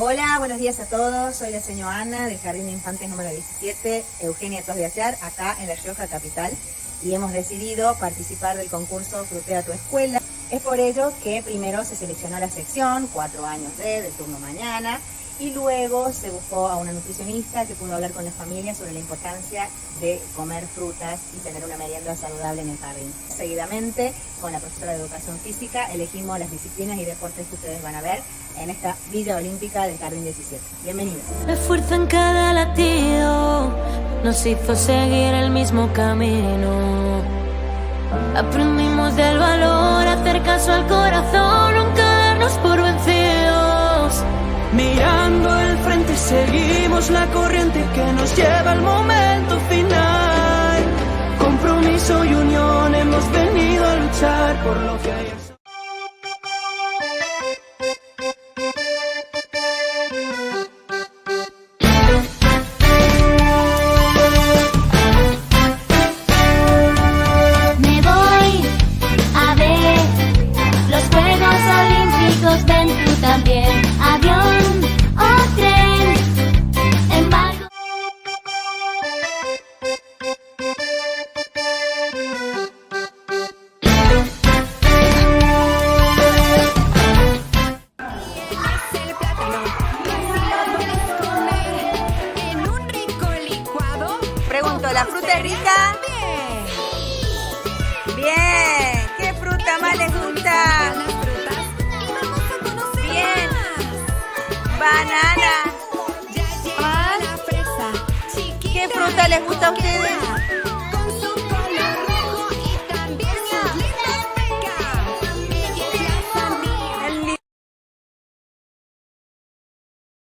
Hola, buenos días a todos. Soy la señora Ana del Jardín de Infantes número 17, Eugenia Tos de Asear, acá en La Rioja capital, y hemos decidido participar del concurso Frutea tu Escuela. Es por ello que primero se seleccionó la sección 4 años del turno mañana, y luego se buscó a una nutricionista que pudo hablar con las familias sobre la importancia de comer frutas y tener una merienda saludable en el jardín. Seguidamente, con la profesora de Educación Física, elegimos las disciplinas y deportes que ustedes van a ver en esta Villa Olímpica del Jardín 17. Bienvenidos. La fuerza en cada latido nos hizo seguir el mismo camino. Aprendimos del valor, hacer caso al corazón, nunca darnos por vencidos. Mirando al frente seguimos la corriente que nos lleva al momento final. Compromiso y unión, hemos venido a luchar por lo que ayer. Me voy a ver los Juegos Olímpicos, ven tú también. Avión o tren, en barco. El plátano, si lo puedes comer en un rico licuado. Pregunto, ¿la fruta es rica? Bien. ¿Qué fruta más les gusta? Las frutas y vamos a conocer Bien. más. Banana. Ya llega la fresa, chiquita. ¿Qué fruta les gusta a ustedes?